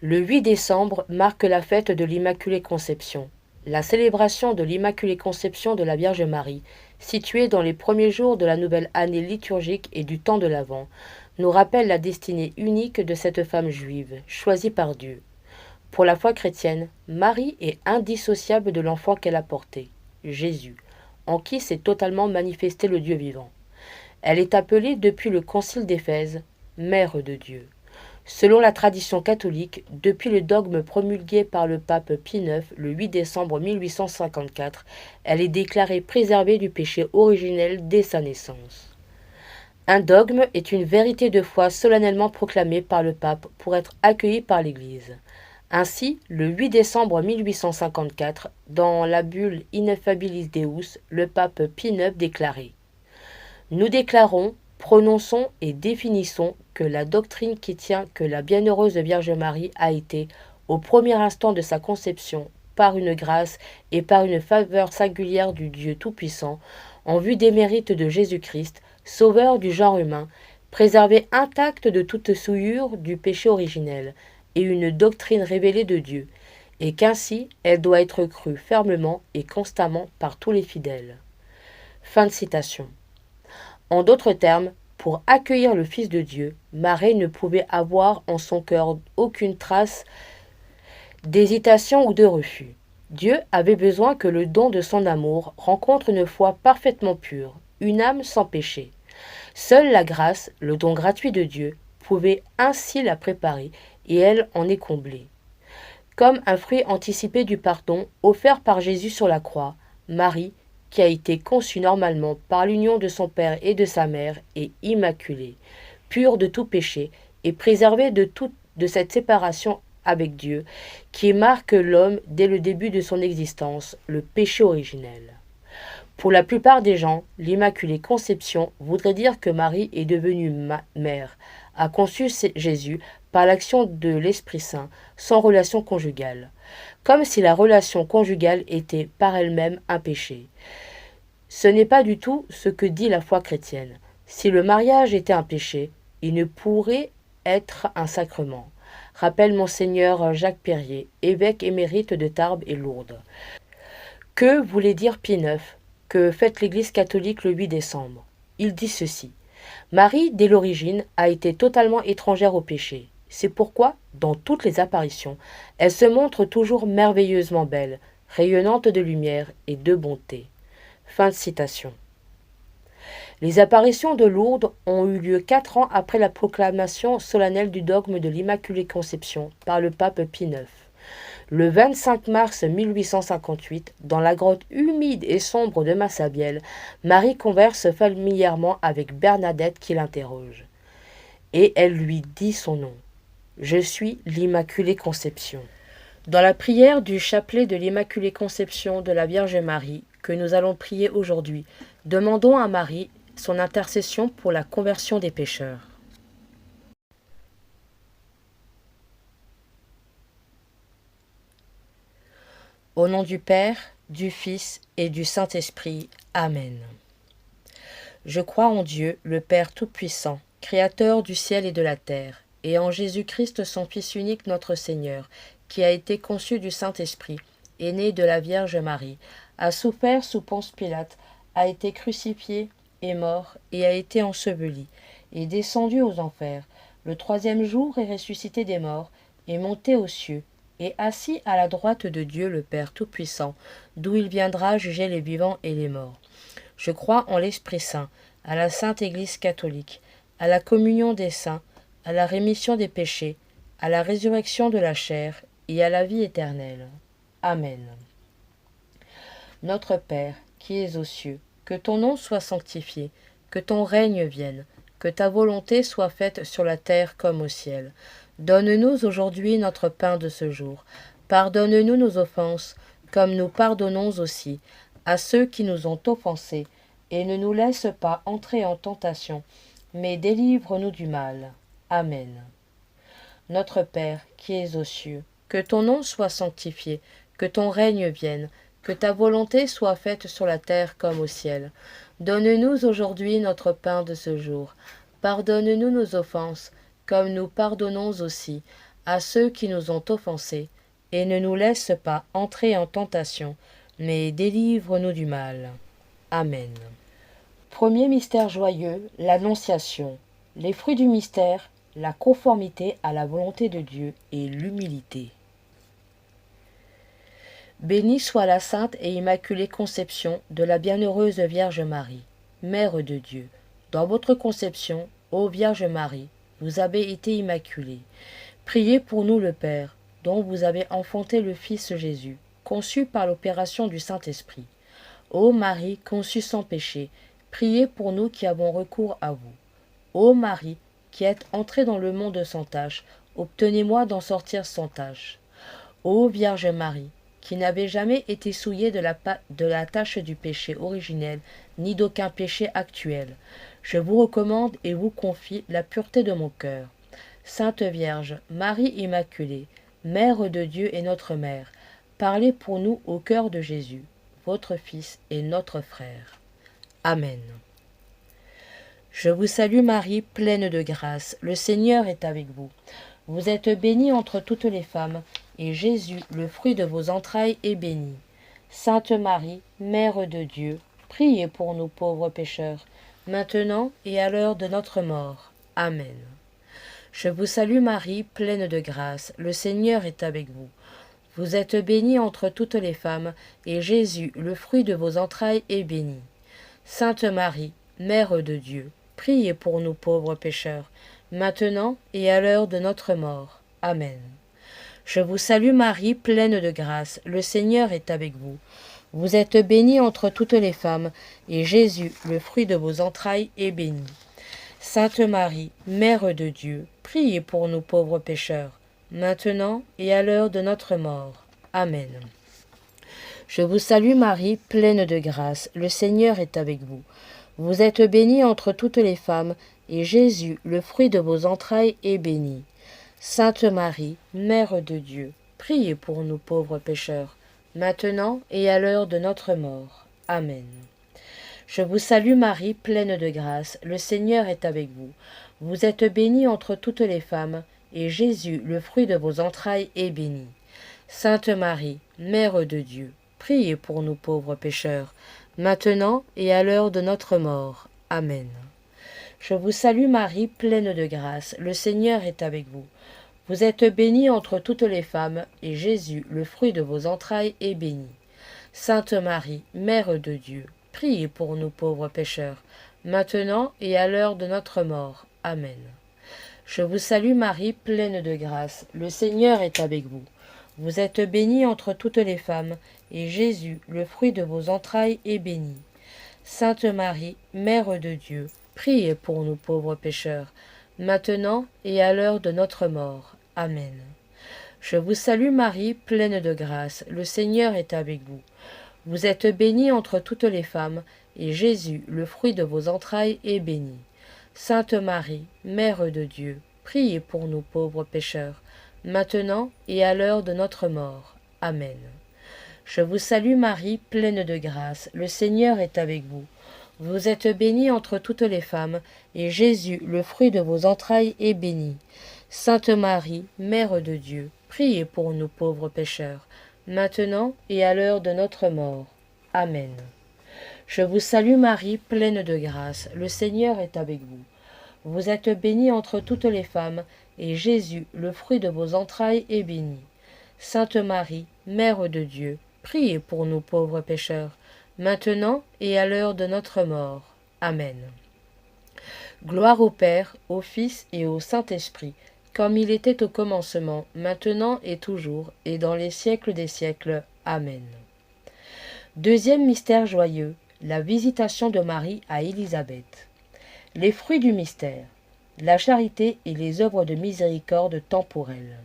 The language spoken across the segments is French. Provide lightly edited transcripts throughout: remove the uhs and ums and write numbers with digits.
Le 8 décembre marque la fête de l'Immaculée Conception. La célébration de l'Immaculée Conception de la Vierge Marie, située dans les premiers jours de la nouvelle année liturgique et du temps de l'Avent, nous rappelle la destinée unique de cette femme juive, choisie par Dieu. Pour la foi chrétienne, Marie est indissociable de l'enfant qu'elle a porté, Jésus, en qui s'est totalement manifesté le Dieu vivant. Elle est appelée depuis le Concile d'Éphèse, Mère de Dieu. Selon la tradition catholique, depuis le dogme promulgué par le pape Pie IX le 8 décembre 1854, elle est déclarée préservée du péché originel dès sa naissance. Un dogme est une vérité de foi solennellement proclamée par le pape pour être accueillie par l'Église. Ainsi, le 8 décembre 1854, dans la bulle Ineffabilis Deus, le pape Pie IX déclarait « Nous déclarons, prononçons et définissons que la doctrine qui tient que la bienheureuse Vierge Marie a été, au premier instant de sa conception, par une grâce et par une faveur singulière du Dieu Tout-Puissant, en vue des mérites de Jésus-Christ, sauveur du genre humain, préservée intacte de toute souillure du péché originel, et une doctrine révélée de Dieu, et qu'ainsi elle doit être crue fermement et constamment par tous les fidèles. » Fin de citation. En d'autres termes, pour accueillir le Fils de Dieu, Marie ne pouvait avoir en son cœur aucune trace d'hésitation ou de refus. Dieu avait besoin que le don de son amour rencontre une foi parfaitement pure, une âme sans péché. Seule la grâce, le don gratuit de Dieu, pouvait ainsi la préparer, et elle en est comblée. Comme un fruit anticipé du pardon offert par Jésus sur la croix, Marie, qui a été conçue normalement par l'union de son père et de sa mère, est immaculée, pure de tout péché et préservée de cette séparation avec Dieu qui marque l'homme dès le début de son existence, le péché originel. Pour la plupart des gens, l'Immaculée Conception voudrait dire que Marie est devenue mère, a conçu Jésus par l'action de l'Esprit Saint, sans relation conjugale, comme si la relation conjugale était par elle-même un péché. Ce n'est pas du tout ce que dit la foi chrétienne. Si le mariage était un péché, il ne pourrait être un sacrement, rappelle Monseigneur Jacques Perrier, évêque émérite de Tarbes et Lourdes. Que voulait dire Pie IX, que fête l'Église catholique le 8 décembre? Il dit ceci. Marie, dès l'origine, a été totalement étrangère au péché. C'est pourquoi, dans toutes les apparitions, elle se montre toujours merveilleusement belle, rayonnante de lumière et de bonté. Fin de citation. Les apparitions de Lourdes ont eu lieu 4 ans après la proclamation solennelle du dogme de l'Immaculée Conception par le pape Pie IX. Le 25 mars 1858, dans la grotte humide et sombre de Massabielle, Marie converse familièrement avec Bernadette qui l'interroge. Et elle lui dit son nom. Je suis l'Immaculée Conception. Dans la prière du chapelet de l'Immaculée Conception de la Vierge Marie, que nous allons prier aujourd'hui, demandons à Marie son intercession pour la conversion des pécheurs. Au nom du Père, du Fils et du Saint-Esprit. Amen. Je crois en Dieu, le Père Tout-Puissant, Créateur du ciel et de la terre, et en Jésus-Christ, son Fils unique, notre Seigneur, qui a été conçu du Saint-Esprit, est né de la Vierge Marie, a souffert sous Ponce Pilate, a été crucifié, est mort et a été enseveli, est descendu aux enfers, le 3e jour est ressuscité des morts, est monté aux cieux, et assis à la droite de Dieu le Père Tout-Puissant, d'où il viendra juger les vivants et les morts. Je crois en l'Esprit Saint, à la Sainte Église catholique, à la communion des saints, à la rémission des péchés, à la résurrection de la chair et à la vie éternelle. Amen. Notre Père, qui es aux cieux, que ton nom soit sanctifié, que ton règne vienne, que ta volonté soit faite sur la terre comme au ciel. Donne-nous aujourd'hui notre pain de ce jour. Pardonne-nous nos offenses, comme nous pardonnons aussi à ceux qui nous ont offensés, et ne nous laisse pas entrer en tentation, mais délivre-nous du mal. Amen. Notre Père, qui es aux cieux, que ton nom soit sanctifié, que ton règne vienne, que ta volonté soit faite sur la terre comme au ciel. Donne-nous aujourd'hui notre pain de ce jour. Pardonne-nous nos offenses, comme nous pardonnons aussi à ceux qui nous ont offensés, et ne nous laisse pas entrer en tentation, mais délivre-nous du mal. Amen. Premier mystère joyeux, l'Annonciation. Les fruits du mystère, la conformité à la volonté de Dieu et l'humilité. Bénie soit la sainte et immaculée conception de la bienheureuse Vierge Marie, Mère de Dieu. Dans votre conception, ô Vierge Marie, vous avez été immaculée. Priez pour nous le Père, dont vous avez enfanté le Fils Jésus, conçu par l'opération du Saint-Esprit. Ô Marie, conçue sans péché, priez pour nous qui avons recours à vous. Ô Marie, qui êtes entrée dans le monde sans tache, obtenez-moi d'en sortir sans tache. Ô Vierge Marie, qui n'avez jamais été souillée de la tache du péché originel, ni d'aucun péché actuel, je vous recommande et vous confie la pureté de mon cœur. Sainte Vierge, Marie Immaculée, Mère de Dieu et notre Mère, parlez pour nous au cœur de Jésus, votre Fils et notre frère. Amen. Je vous salue Marie, pleine de grâce, le Seigneur est avec vous. Vous êtes bénie entre toutes les femmes, et Jésus, le fruit de vos entrailles, est béni. Sainte Marie, Mère de Dieu, priez pour nous pauvres pécheurs, maintenant et à l'heure de notre mort. Amen. Je vous salue Marie, pleine de grâce, le Seigneur est avec vous. Vous êtes bénie entre toutes les femmes, et Jésus, le fruit de vos entrailles, est béni. Sainte Marie, Mère de Dieu, priez pour nous pauvres pécheurs, maintenant et à l'heure de notre mort. Amen. Je vous salue Marie, pleine de grâce, le Seigneur est avec vous. Vous êtes bénie entre toutes les femmes, et Jésus, le fruit de vos entrailles, est béni. Sainte Marie, Mère de Dieu, priez pour nous pauvres pécheurs, maintenant et à l'heure de notre mort. Amen. Je vous salue Marie, pleine de grâce, le Seigneur est avec vous. Vous êtes bénie entre toutes les femmes, et Jésus, le fruit de vos entrailles, est béni. Sainte Marie, Mère de Dieu, priez pour nous pauvres pécheurs, maintenant et à l'heure de notre mort. Amen. Je vous salue Marie, pleine de grâce, le Seigneur est avec vous. Vous êtes bénie entre toutes les femmes, et Jésus, le fruit de vos entrailles, est béni. Sainte Marie, Mère de Dieu, priez pour nous pauvres pécheurs, maintenant et à l'heure de notre mort. Amen. Je vous salue Marie, pleine de grâce, le Seigneur est avec vous. Vous êtes bénie entre toutes les femmes, et Jésus, le fruit de vos entrailles, est béni. Sainte Marie, Mère de Dieu, priez pour nous pauvres pécheurs, maintenant et à l'heure de notre mort. Amen. Je vous salue Marie, pleine de grâce, le Seigneur est avec vous. Vous êtes bénie entre toutes les femmes, et Jésus, le fruit de vos entrailles, est béni. Sainte Marie, Mère de Dieu, priez pour nous pauvres pécheurs, maintenant et à l'heure de notre mort. Amen. Je vous salue Marie, pleine de grâce, le Seigneur est avec vous. Vous êtes bénie entre toutes les femmes, et Jésus, le fruit de vos entrailles, est béni. Sainte Marie, Mère de Dieu, priez pour nous pauvres pécheurs, maintenant et à l'heure de notre mort. Amen. Je vous salue Marie, pleine de grâce, le Seigneur est avec vous. Vous êtes bénie entre toutes les femmes, et Jésus, le fruit de vos entrailles, est béni. Sainte Marie, Mère de Dieu, priez pour nous pauvres pécheurs, maintenant et à l'heure de notre mort. Amen. Je vous salue Marie, pleine de grâce, le Seigneur est avec vous. Vous êtes bénie entre toutes les femmes, et Jésus, le fruit de vos entrailles, est béni. Sainte Marie, Mère de Dieu, priez pour nous pauvres pécheurs, maintenant et à l'heure de notre mort. Amen. Gloire au Père, au Fils et au Saint-Esprit, comme il était au commencement, maintenant et toujours, et dans les siècles des siècles. Amen. Deuxième mystère joyeux, la visitation de Marie à Élisabeth. Les fruits du mystère, la charité et les œuvres de miséricorde temporelles.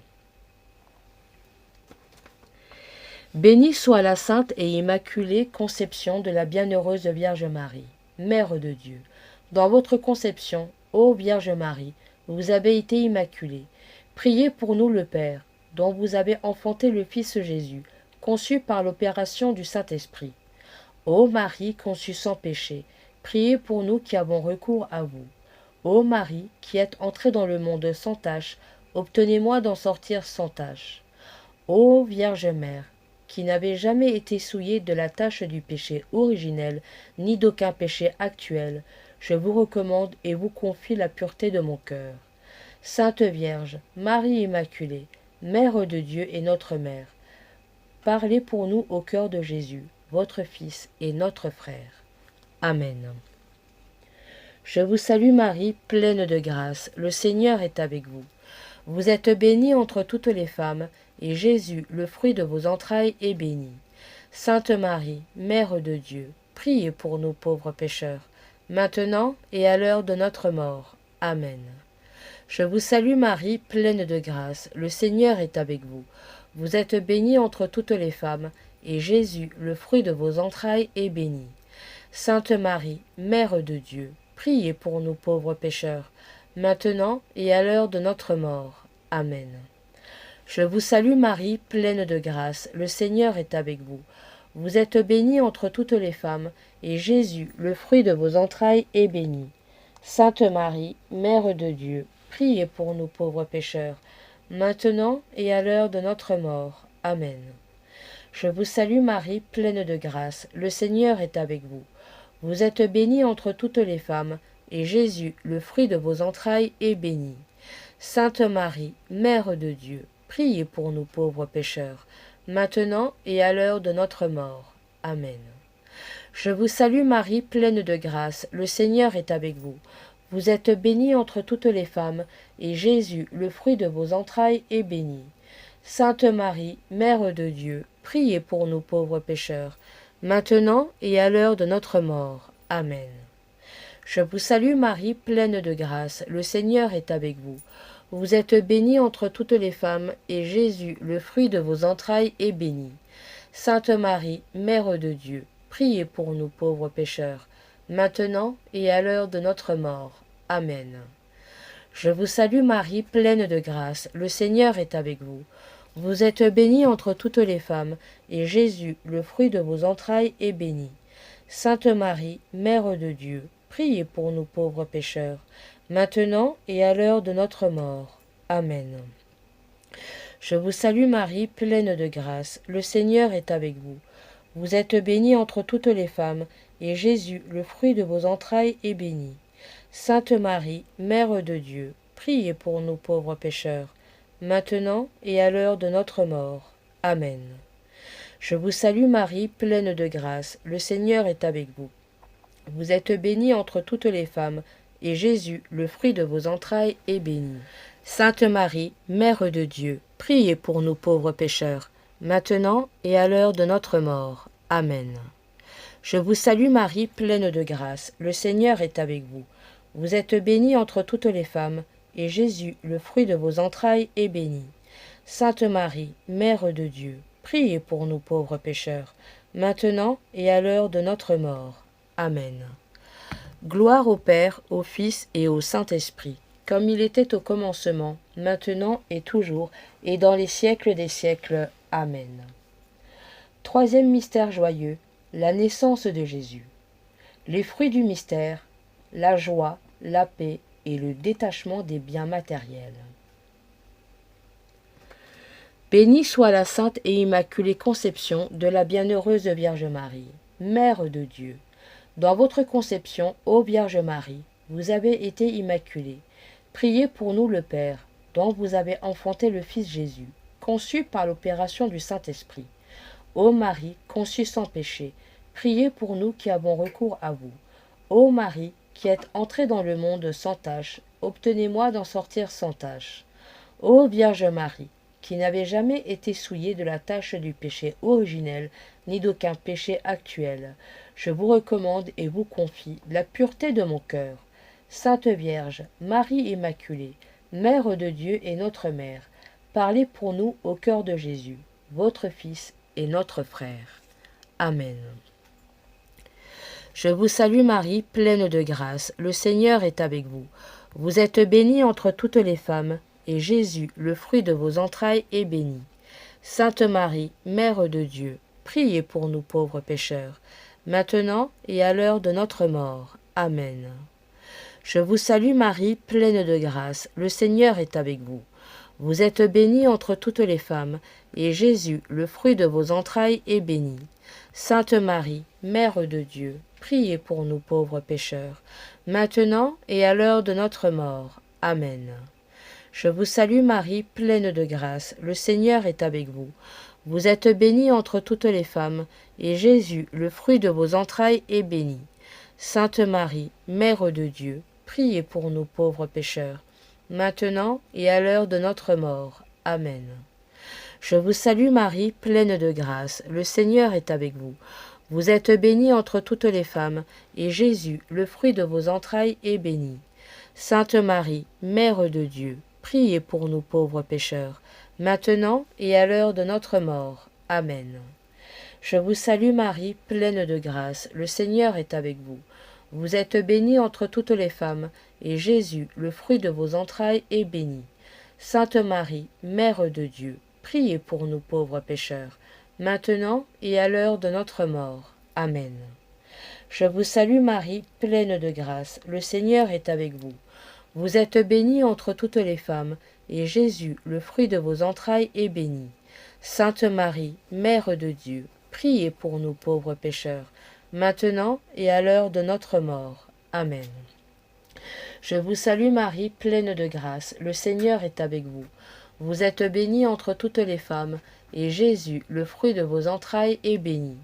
Bénie soit la sainte et immaculée conception de la bienheureuse Vierge Marie, Mère de Dieu. Dans votre conception, ô Vierge Marie, vous avez été immaculée. Priez pour nous le Père, dont vous avez enfanté le Fils Jésus, conçu par l'opération du Saint-Esprit. Ô Marie conçue sans péché, priez pour nous qui avons recours à vous. Ô Marie, qui êtes entrée dans le monde sans tache, obtenez-moi d'en sortir sans tache. Ô Vierge Mère, qui n'avez jamais été souillée de la tache du péché originel, ni d'aucun péché actuel, je vous recommande et vous confie la pureté de mon cœur. Sainte Vierge, Marie Immaculée, Mère de Dieu et notre Mère, parlez pour nous au cœur de Jésus, votre Fils et notre frère. Amen. Je vous salue Marie, pleine de grâce, le Seigneur est avec vous. Vous êtes bénie entre toutes les femmes, et Jésus, le fruit de vos entrailles, est béni. Sainte Marie, Mère de Dieu, priez pour nous pauvres pécheurs, maintenant et à l'heure de notre mort. Amen. Je vous salue Marie, pleine de grâce, le Seigneur est avec vous. Vous êtes bénie entre toutes les femmes, et Jésus, le fruit de vos entrailles, est béni. Sainte Marie, Mère de Dieu, priez pour nous pauvres pécheurs, maintenant et à l'heure de notre mort. Amen. Je vous salue Marie, pleine de grâce, le Seigneur est avec vous. Vous êtes bénie entre toutes les femmes, et Jésus, le fruit de vos entrailles, est béni. Sainte Marie, Mère de Dieu, priez pour nous pauvres pécheurs, maintenant et à l'heure de notre mort. Amen. Je vous salue Marie, pleine de grâce, le Seigneur est avec vous. Vous êtes bénie entre toutes les femmes, et Jésus, le fruit de vos entrailles, est béni. Sainte Marie, Mère de Dieu, priez pour nous pauvres pécheurs, maintenant et à l'heure de notre mort. Amen. Je vous salue Marie, pleine de grâce, le Seigneur est avec vous. Vous êtes bénie entre toutes les femmes, et Jésus, le fruit de vos entrailles, est béni. Sainte Marie, Mère de Dieu, priez pour nous pauvres pécheurs, maintenant et à l'heure de notre mort. Amen. Je vous salue Marie, pleine de grâce, le Seigneur est avec vous. Vous êtes bénie entre toutes les femmes, et Jésus, le fruit de vos entrailles, est béni. Sainte Marie, Mère de Dieu, priez pour nous pauvres pécheurs, maintenant et à l'heure de notre mort. Amen. Je vous salue Marie, pleine de grâce, le Seigneur est avec vous. Vous êtes bénie entre toutes les femmes, et Jésus, le fruit de vos entrailles, est béni. Sainte Marie, Mère de Dieu, priez pour nous pauvres pécheurs, maintenant et à l'heure de notre mort. Amen. Je vous salue Marie, pleine de grâce, le Seigneur est avec vous. Vous êtes bénie entre toutes les femmes, et Jésus, le fruit de vos entrailles, est béni. Sainte Marie, Mère de Dieu, priez pour nous pauvres pécheurs, maintenant et à l'heure de notre mort. Amen. Je vous salue Marie, pleine de grâce, le Seigneur est avec vous. Vous êtes bénie entre toutes les femmes, et Jésus, le fruit de vos entrailles, est béni. Sainte Marie, Mère de Dieu, priez pour nous pauvres pécheurs, maintenant et à l'heure de notre mort. Amen. Je vous salue Marie, pleine de grâce, le Seigneur est avec vous. Vous êtes bénie entre toutes les femmes, et Jésus, le fruit de vos entrailles, est béni. Sainte Marie, Mère de Dieu, priez pour nous pauvres pécheurs, maintenant et à l'heure de notre mort. Amen. Gloire au Père, au Fils et au Saint-Esprit, comme il était au commencement, maintenant et toujours, et dans les siècles des siècles. Amen. Troisième mystère joyeux, la naissance de Jésus. Les fruits du mystère, la joie, la paix et le détachement des biens matériels. Bénie soit la sainte et immaculée conception de la bienheureuse Vierge Marie, Mère de Dieu. Dans votre conception, ô Vierge Marie, vous avez été immaculée. Priez pour nous le Père, dont vous avez enfanté le Fils Jésus, conçu par l'opération du Saint-Esprit. Ô Marie, conçue sans péché, priez pour nous qui avons recours à vous. Ô Marie, qui êtes entrée dans le monde sans tache, obtenez-moi d'en sortir sans tache. Ô Vierge Marie, qui n'avez jamais été souillée de la tache du péché originel, ni d'aucun péché actuel, je vous recommande et vous confie la pureté de mon cœur. Sainte Vierge, Marie Immaculée, Mère de Dieu et notre Mère, parlez pour nous au cœur de Jésus, votre Fils et notre frère. Amen. Je vous salue Marie, pleine de grâce, le Seigneur est avec vous. Vous êtes bénie entre toutes les femmes, et Jésus, le fruit de vos entrailles, est béni. Sainte Marie, Mère de Dieu, priez pour nous pauvres pécheurs, maintenant et à l'heure de notre mort. Amen. Je vous salue Marie, pleine de grâce, le Seigneur est avec vous. Vous êtes bénie entre toutes les femmes, et Jésus, le fruit de vos entrailles, est béni. Sainte Marie, Mère de Dieu, priez pour nous pauvres pécheurs, maintenant et à l'heure de notre mort. Amen. Je vous salue Marie, pleine de grâce, le Seigneur est avec vous. Vous êtes bénie entre toutes les femmes, et Jésus, le fruit de vos entrailles, est béni. Sainte Marie, Mère de Dieu, priez pour nous pauvres pécheurs, maintenant et à l'heure de notre mort. Amen. Je vous salue Marie, pleine de grâce, le Seigneur est avec vous. Vous êtes bénie entre toutes les femmes, et Jésus, le fruit de vos entrailles, est béni. Sainte Marie, Mère de Dieu, priez pour nous pauvres pécheurs, maintenant et à l'heure de notre mort. Amen. Je vous salue Marie, pleine de grâce, le Seigneur est avec vous. Vous êtes bénie entre toutes les femmes, et Jésus, le fruit de vos entrailles, est béni. Sainte Marie, Mère de Dieu, priez pour nous pauvres pécheurs, maintenant et à l'heure de notre mort. Amen. Je vous salue Marie, pleine de grâce, le Seigneur est avec vous. Vous êtes bénie entre toutes les femmes, et Jésus, le fruit de vos entrailles, est béni. Sainte Marie, Mère de Dieu, priez pour nous pauvres pécheurs, maintenant et à l'heure de notre mort. Amen. Je vous salue Marie, pleine de grâce, le Seigneur est avec vous. Vous êtes bénie entre toutes les femmes, et Jésus, le fruit de vos entrailles, est béni.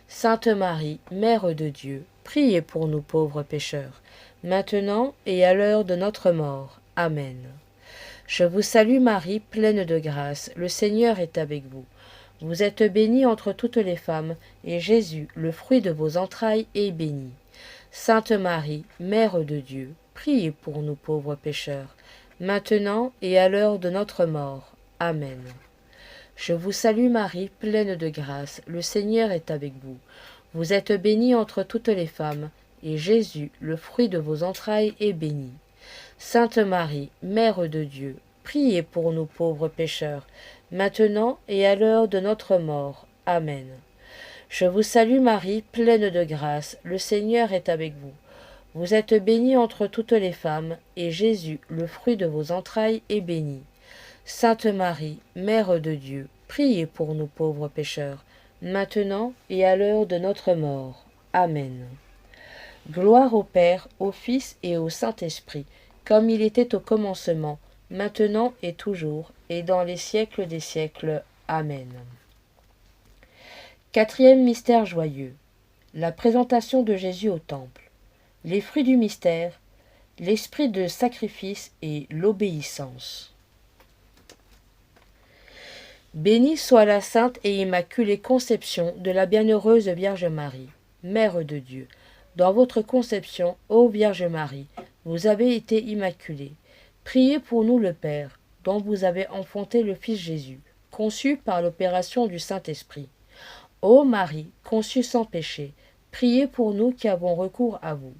Sainte Marie, Mère de Dieu, priez pour nous pauvres pécheurs, maintenant et à l'heure de notre mort. Amen. Je vous salue Marie, pleine de grâce, le Seigneur est avec vous. Vous êtes bénie entre toutes les femmes, et Jésus, le fruit de vos entrailles, est béni. Sainte Marie, Mère de Dieu, priez pour nous pauvres pécheurs, maintenant et à l'heure de notre mort. Amen. Je vous salue Marie, pleine de grâce, le Seigneur est avec vous. Vous êtes bénie entre toutes les femmes, et Jésus, le fruit de vos entrailles, est béni. Sainte Marie, Mère de Dieu, priez pour nous pauvres pécheurs, maintenant et à l'heure de notre mort. Amen. Je vous salue Marie, pleine de grâce, le Seigneur est avec vous. Vous êtes bénie entre toutes les femmes, et Jésus, le fruit de vos entrailles, est béni. Sainte Marie, Mère de Dieu, priez pour nous pauvres pécheurs, maintenant et à l'heure de notre mort. Amen. Gloire au Père, au Fils et au Saint-Esprit, comme il était au commencement, maintenant et toujours, et dans les siècles des siècles. Amen. Quatrième mystère joyeux, la présentation de Jésus au temple. Les fruits du mystère, l'esprit de sacrifice et l'obéissance. Bénie soit la sainte et immaculée conception de la bienheureuse Vierge Marie, Mère de Dieu. Dans votre conception, ô Vierge Marie, vous avez été immaculée. Priez pour nous le Père, dont vous avez enfanté le Fils Jésus, conçu par l'opération du Saint-Esprit. Ô Marie, conçue sans péché, priez pour nous qui avons recours à vous.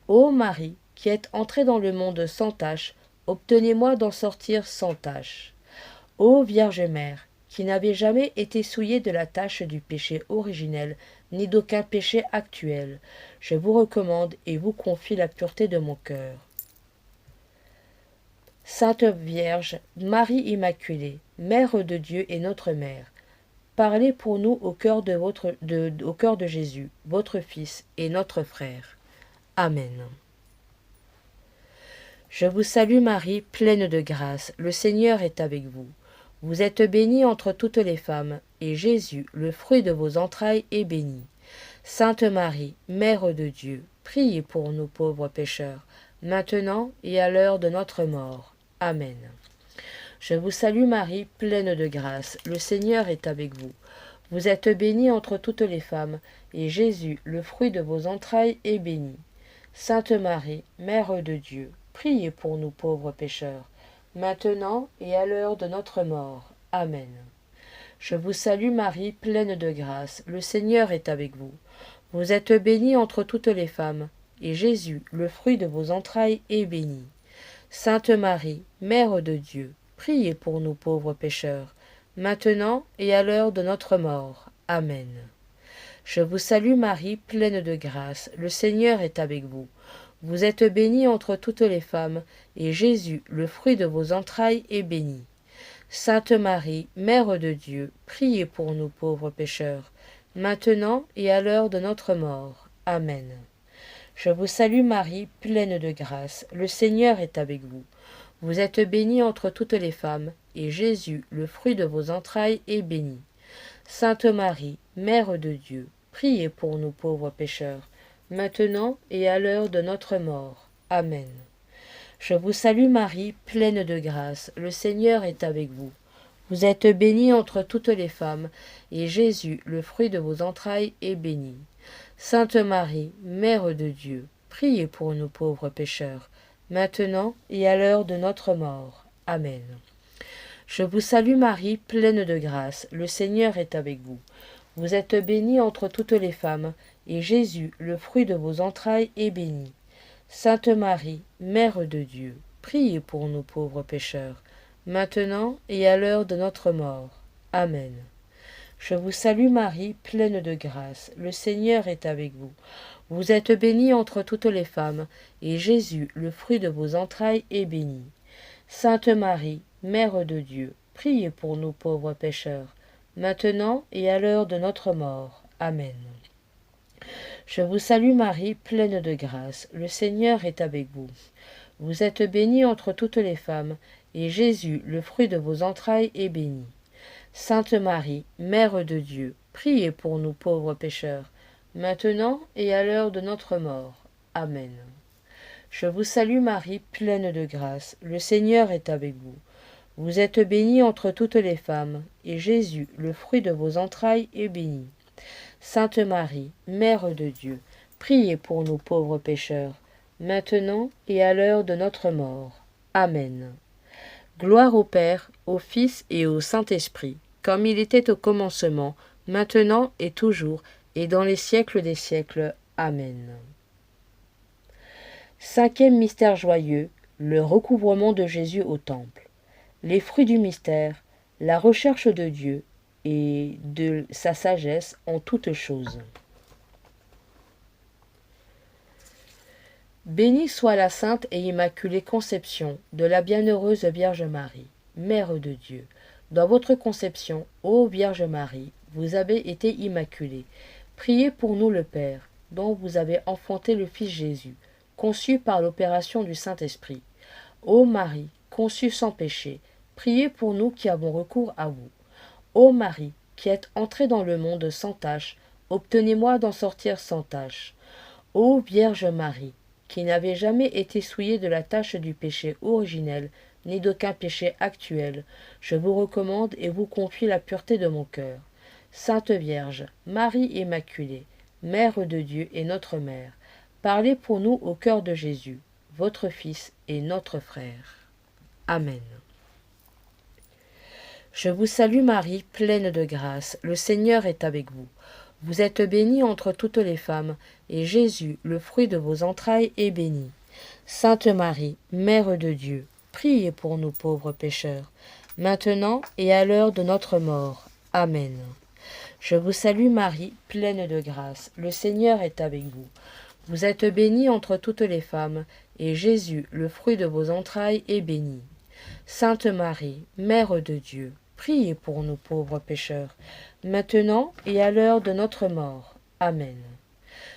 Ô Marie, qui êtes entrée dans le monde sans tache, obtenez-moi d'en sortir sans tache. Ô Vierge Mère, qui n'avez jamais été souillée de la tache du péché originel, ni d'aucun péché actuel, je vous recommande et vous confie la pureté de mon cœur. Sainte Vierge, Marie Immaculée, Mère de Dieu et notre Mère, parlez pour nous au cœur de Jésus, votre Fils et notre frère. Amen. Je vous salue Marie, pleine de grâce, le Seigneur est avec vous. Vous êtes bénie entre toutes les femmes, et Jésus, le fruit de vos entrailles, est béni. Sainte Marie, Mère de Dieu, priez pour nous pauvres pécheurs, maintenant et à l'heure de notre mort. Amen. Je vous salue Marie, pleine de grâce, le Seigneur est avec vous. Vous êtes bénie entre toutes les femmes, et Jésus, le fruit de vos entrailles, est béni. Sainte Marie, Mère de Dieu, priez pour nous pauvres pécheurs, maintenant et à l'heure de notre mort. Amen. Je vous salue Marie, pleine de grâce, le Seigneur est avec vous. Vous êtes bénie entre toutes les femmes, et Jésus, le fruit de vos entrailles, est béni. Sainte Marie, Mère de Dieu, priez pour nous pauvres pécheurs, maintenant et à l'heure de notre mort. Amen. Je vous salue Marie, pleine de grâce, le Seigneur est avec vous. Vous êtes bénie entre toutes les femmes, et Jésus, le fruit de vos entrailles, est béni. Sainte Marie, Mère de Dieu, priez pour nous pauvres pécheurs, maintenant et à l'heure de notre mort. Amen. Je vous salue Marie, pleine de grâce, le Seigneur est avec vous. Vous êtes bénie entre toutes les femmes, et Jésus, le fruit de vos entrailles, est béni. Sainte Marie, Mère de Dieu, priez pour nous pauvres pécheurs, maintenant et à l'heure de notre mort. Amen. Je vous salue Marie, pleine de grâce, le Seigneur est avec vous. Vous êtes bénie entre toutes les femmes, et Jésus, le fruit de vos entrailles, est béni. Sainte Marie, Mère de Dieu, priez pour nous pauvres pécheurs, maintenant et à l'heure de notre mort. Amen. Je vous salue Marie, pleine de grâce, le Seigneur est avec vous. Vous êtes bénie entre toutes les femmes, et Jésus, le fruit de vos entrailles, est béni. Sainte Marie, Mère de Dieu, priez pour nous pauvres pécheurs, maintenant et à l'heure de notre mort. Amen. Je vous salue Marie, pleine de grâce, le Seigneur est avec vous. Vous êtes bénie entre toutes les femmes, et Jésus, le fruit de vos entrailles, est béni. Sainte Marie, Mère de Dieu, priez pour nous pauvres pécheurs, maintenant et à l'heure de notre mort. Amen. Je vous salue Marie, pleine de grâce, le Seigneur est avec vous. Vous êtes bénie entre toutes les femmes, et Jésus, le fruit de vos entrailles, est béni. Sainte Marie, Mère de Dieu, priez pour nous pauvres pécheurs, maintenant et à l'heure de notre mort. Amen. Je vous salue Marie, pleine de grâce, le Seigneur est avec vous. Vous êtes bénie entre toutes les femmes, et Jésus, le fruit de vos entrailles, est béni. Sainte Marie, Mère de Dieu, priez pour nous pauvres pécheurs, maintenant et à l'heure de notre mort. Amen. Gloire au Père, au Fils et au Saint-Esprit, comme il était au commencement, maintenant et toujours, et dans les siècles des siècles. Amen. Cinquième mystère joyeux, le recouvrement de Jésus au temple. Les fruits du mystère, la recherche de Dieu et de sa sagesse en toutes choses. Bénie soit la sainte et immaculée conception de la bienheureuse Vierge Marie, Mère de Dieu. Dans votre conception, ô Vierge Marie, vous avez été immaculée. Priez pour nous le Père, dont vous avez enfanté le Fils Jésus, conçu par l'opération du Saint-Esprit. Ô Marie, conçue sans péché, priez pour nous qui avons recours à vous. Ô Marie, qui êtes entrée dans le monde sans tache, obtenez-moi d'en sortir sans tache. Ô Vierge Marie, qui n'avez jamais été souillée de la tache du péché originel, ni d'aucun péché actuel, je vous recommande et vous confie la pureté de mon cœur. Sainte Vierge, Marie Immaculée, Mère de Dieu et notre Mère, parlez pour nous au cœur de Jésus, votre Fils et notre frère. Amen. Je vous salue Marie, pleine de grâce, le Seigneur est avec vous. Vous êtes bénie entre toutes les femmes, et Jésus, le fruit de vos entrailles, est béni. Sainte Marie, Mère de Dieu, priez pour nous pauvres pécheurs, maintenant et à l'heure de notre mort. Amen. Je vous salue Marie, pleine de grâce, le Seigneur est avec vous. Vous êtes bénie entre toutes les femmes, et Jésus, le fruit de vos entrailles, est béni. Sainte Marie, Mère de Dieu, priez pour nous pauvres pécheurs, maintenant et à l'heure de notre mort. Amen.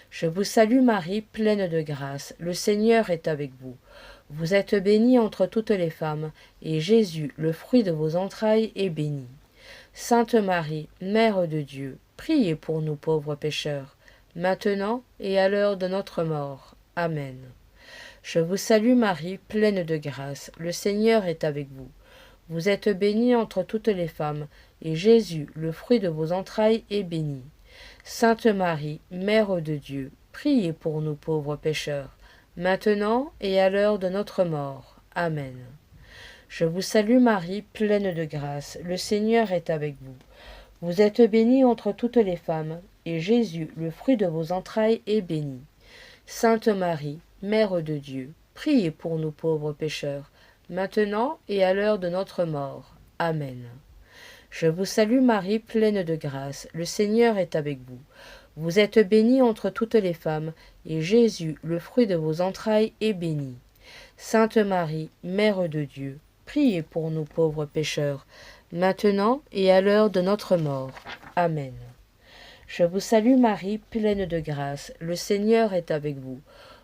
Je vous salue Marie, pleine de grâce, le Seigneur est avec vous. Vous êtes bénie entre toutes les femmes, et Jésus, le fruit de vos entrailles, est béni. Sainte Marie, Mère de Dieu, priez pour nous pauvres pécheurs, maintenant et à l'heure de notre mort. Amen. Je vous salue Marie, pleine de grâce, le Seigneur est avec vous. Vous êtes bénie entre toutes les femmes, et Jésus, le fruit de vos entrailles, est béni. Sainte Marie, Mère de Dieu, priez pour nous pauvres pécheurs, maintenant et à l'heure de notre mort. Amen. Je vous salue Marie, pleine de grâce, le Seigneur est avec vous. Vous êtes bénie entre toutes les femmes, et Jésus, le fruit de vos entrailles, est béni. Sainte Marie, Mère de Dieu, priez pour nous pauvres pécheurs, maintenant et à l'heure de notre mort. Amen. Je vous salue Marie, pleine de grâce, le Seigneur est avec vous. Vous êtes bénie entre toutes les femmes, et Jésus, le fruit de vos entrailles, est béni. Sainte Marie, Mère de Dieu, priez pour nous pauvres pécheurs, maintenant et à l'heure de notre mort. Amen. Je vous salue Marie, pleine de grâce, le Seigneur est avec vous.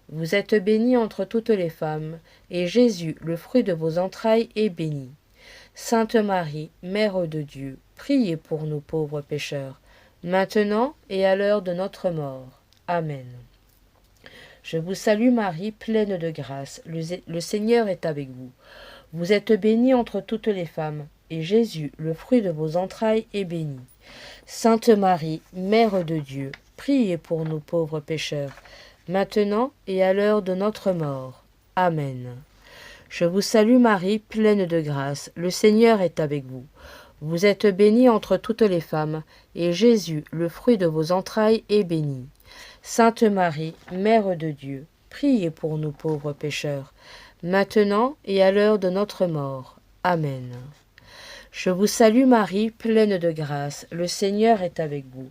Vous êtes bénie entre toutes les femmes, et Jésus, le fruit de vos entrailles, est béni. Sainte Marie, Mère de Dieu, priez pour nous pauvres pécheurs, maintenant et à l'heure de notre mort. Amen. Je vous salue Marie, pleine de grâce, le Seigneur est avec vous. Vous êtes bénie entre toutes les femmes, et Jésus, le fruit de vos entrailles, est béni. Sainte Marie, Mère de Dieu, priez pour nous pauvres pécheurs, maintenant et à l'heure de notre mort. Amen. Je vous salue Marie, pleine de grâce, le Seigneur est avec vous. Vous êtes bénie entre toutes les femmes, et Jésus, le fruit de vos entrailles, est béni. Sainte Marie, Mère de Dieu, priez pour nous pauvres pécheurs, maintenant et à l'heure de notre mort. Amen. Je vous salue Marie, pleine de grâce, le Seigneur est avec vous.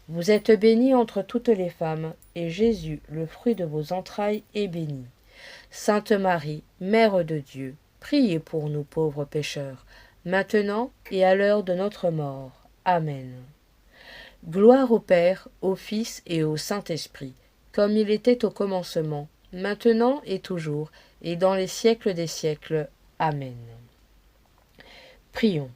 Vous êtes bénie entre toutes les femmes, et Jésus, le fruit de vos entrailles, est béni. Sainte Marie, Mère de Dieu, priez pour nous pauvres pécheurs, maintenant et à l'heure de notre mort. Amen. Gloire au Père, au Fils et au Saint-Esprit, comme il était au commencement, maintenant et toujours, et dans les siècles des siècles. Amen. Prions.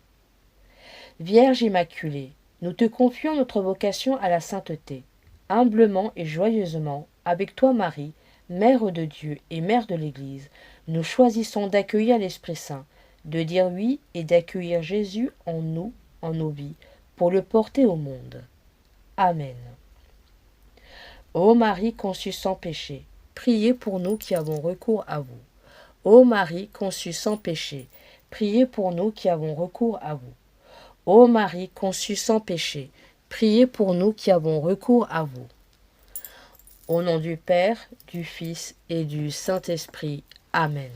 Vierge Immaculée, nous te confions notre vocation à la sainteté. Humblement et joyeusement, avec toi Marie, Mère de Dieu et Mère de l'Église, nous choisissons d'accueillir l'Esprit Saint, de dire oui et d'accueillir Jésus en nous, en nos vies, pour le porter au monde. Amen. Ô Marie conçue sans péché, priez pour nous qui avons recours à vous. Ô Marie conçue sans péché, priez pour nous qui avons recours à vous. Ô Marie conçue sans péché, priez pour nous qui avons recours à vous. Au nom du Père, du Fils et du Saint-Esprit. Amen.